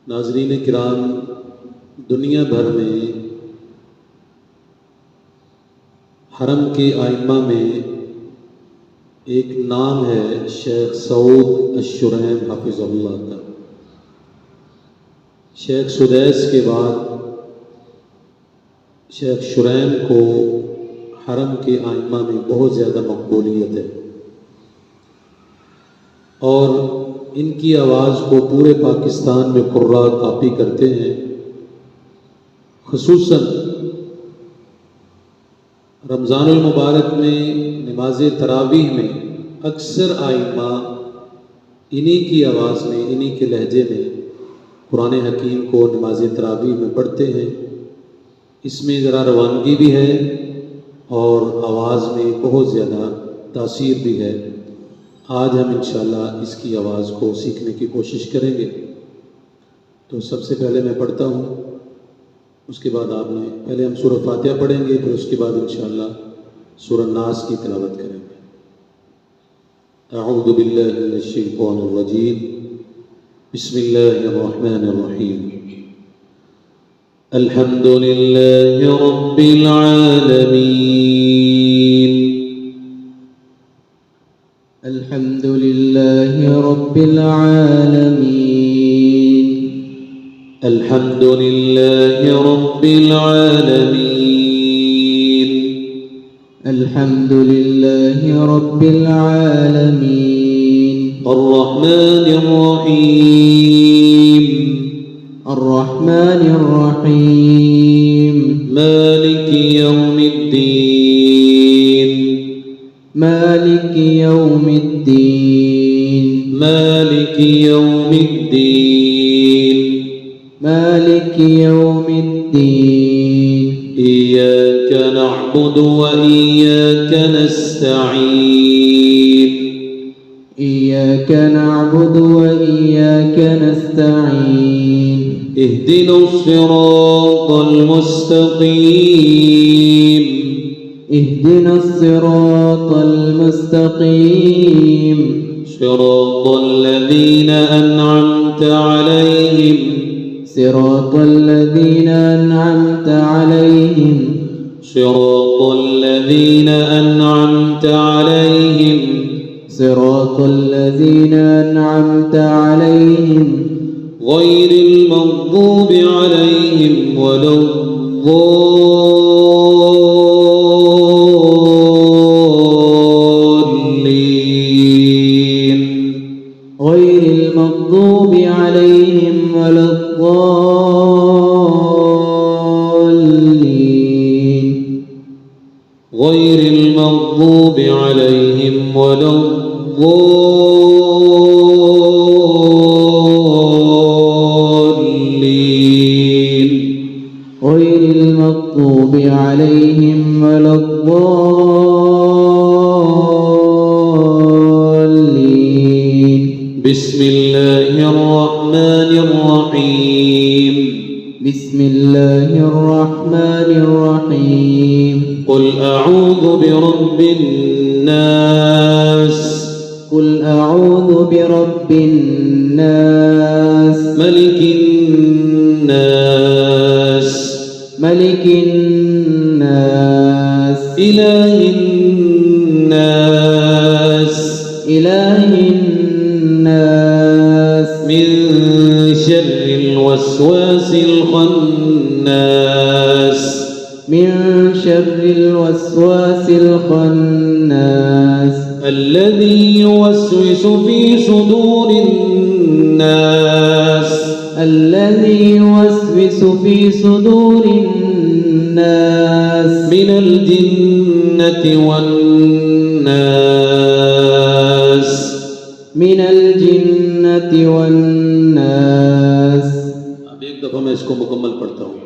नाज़रीन किराम, दुनिया भर में हरम के आइम्मा में एक नाम है शेख सऊद अश-शुरैम हफ़िज़हुल्लाह का। शेख सुदैस के बाद शेख शुरैम को हरम के आइम्मा में बहुत ज़्यादा मकबूलियत है और इनकी आवाज़ को पूरे पाकिस्तान में कुर्रा कॉपी करते हैं। ख़ुसूसन रमज़ानुल मुबारक में नमाज तरावीह में अक्सर आइम्मा इन्हीं की आवाज़ में, इन्हीं के लहजे में कुरान हकीम को नमाज तरावीह में पढ़ते हैं। इसमें ज़रा रवानगी भी है और आवाज़ में बहुत ज़्यादा तासीर भी है। आज हम इंशाअल्लाह इसकी आवाज़ को सीखने की कोशिश करेंगे। तो सबसे पहले मैं पढ़ता हूँ, उसके बाद आपने पहले हम सूरह फातिहा पढ़ेंगे, फिर उसके बाद इंशाअल्लाह सूरह नास की तिलावत करेंगे। अऊज़ु बिल्लाहि मिनश शैतानिर रजीम, बिस्मिल्लाहिर रहमानिर रहीम। अल्हम्दुलिल्लाहि रब्बिल आलमीन, अल्हम्दुलिल्लाहि रब्बिल आलमीन, अल्हम्दुलिल्लाहि रब्बिल आलमीन, अल्हम्दुलिल्लाहि रब्बिल आलमीन, अर्रहमानिर रहीम, अर्रहमानिर रहीम, मालिकि यौमिद्दीन, मालिकि यौमिद्दीन, मालिकि यौमिद्दीन, मालिकि यौमिद्दीन, इय्याक नअबुदु व इय्याक नस्तईन, इय्याक नअबुदु व इय्याक नस्तईन, इहदिनस सिरातल मुस्तक़ीम, इहदिनस सिरातल मुस्तक़ीम, सिरातल लज़ीना अनअमत अलैहिम, सिरातल लज़ीना अनअमत अलैहिम, सिरातल लज़ीना अनअमत अलैहिम, सिरातल लज़ीना अनअमत अलैहिम, गैरिल मग़्दूबि अलैहिम वलद्दाल्लीन, गैरिल मग़्दूबि अलैहिम वलद्दाल्लीन, गैरिल मग़्दूबि अलैहिम वलद्दाल्लीन, गैरिल मग़्दूबि अलैहिम वलद्दाल्लीन। बिस्मिल्लाहिर रहमानिर रहीम, बिस्मिल्लाहिर रहमानिर रहीम, क़ुल अऊज़ु बिरब्बिन नास, क़ुल अऊज़ु बिरब्बिन नास, मलिकिन नास, मलिकिन नास, इलाहिन नास, इलाहिन नास, मिन शर्रिल वस्वासिल खन्नास, मिन शर्रिल वस्वासिल खन्नास, الذي يوسوس في صدور الناس، الذي يوسوس في صدور الناس، من الجنة والناس، من الجنة والناس। अब एक दफ़ा मैं इसको मुकम्मल पढ़ता हूँ।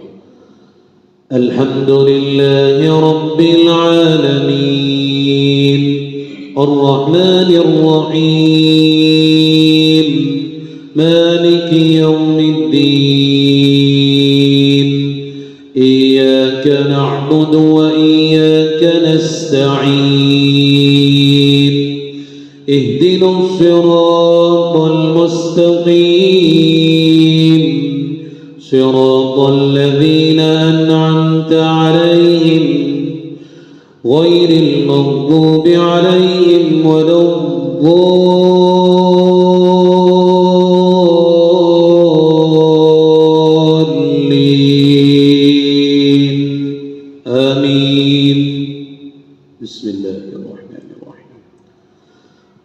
अल्हम्दुलिल्लाहि रब्बिल आलमीन, अर्रहमानिर रहीम, मालिकि यौमिद्दीन, इय्याक नअबुदु व इय्याक नस्तईन, इहदिनस सिरातल المستقيم صراط الذين أنعمت عليهم غير المغضوب عليهم ولا الضالين آمين. بسم الله الرحمن الرحيم.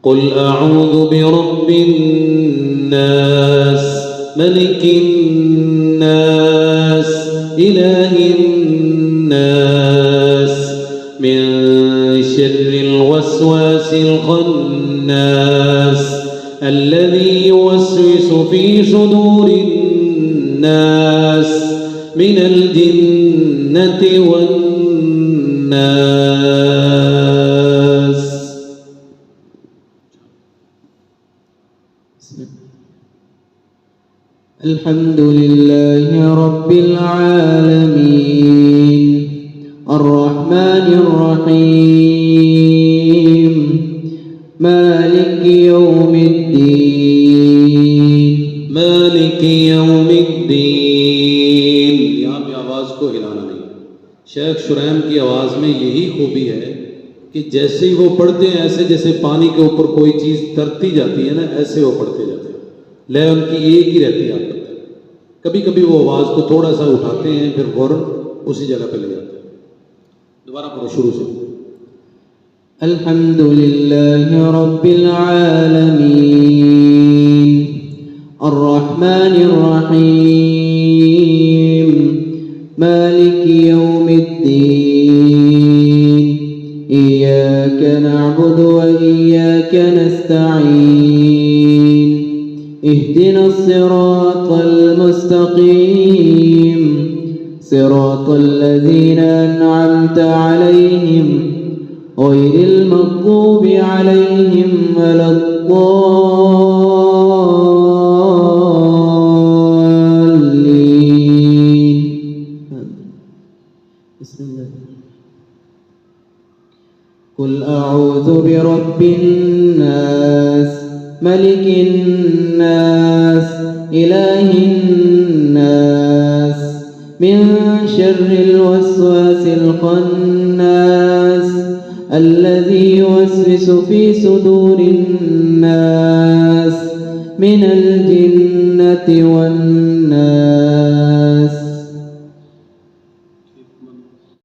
قل أعوذ برب الناس ملك الناس إله الناس من شر الوسواس الخناس الذي يوسوس في صدور الناس من الجنة والناس. الحمد لله رب العالمين الرحمن الرحيم مالك يوم الدين. مالك يوم الدين. यहाँ पे आवाज को हिलाना नहीं. शेख शुरैम की आवाज में यही खूबी है कि जैसे ही वो पढ़ते हैं ऐसे जैसे पानी के ऊपर कोई चीज तरती जाती है ना, ऐसे वो पढ़ते जाते हैं. लय उनकी एक ही रहती है. कभी कभी वो आवाज को थोड़ा सा उठाते हैं फिर फौरन उसी जगह पे ले जाते हैं. दोबारा पढ़ो शुरू से. अल्हम्दुलिल्लाहि रब्बिल आलमीन अर्रहमानिर रहीम मालिकी यौमिद्दीन इय्याका नअबुदु व इय्याका नस्तईन اهدنا الصراط المستقيم صراط الذين أنعمت عليهم غير المغضوب عليهم ولا الضالين. بسم الله. قل أعوذ برب الناس ملك الناس إله الناس من شر الوسواس الخناس الذي يوسوس في صدور الناس من الجنة والناس.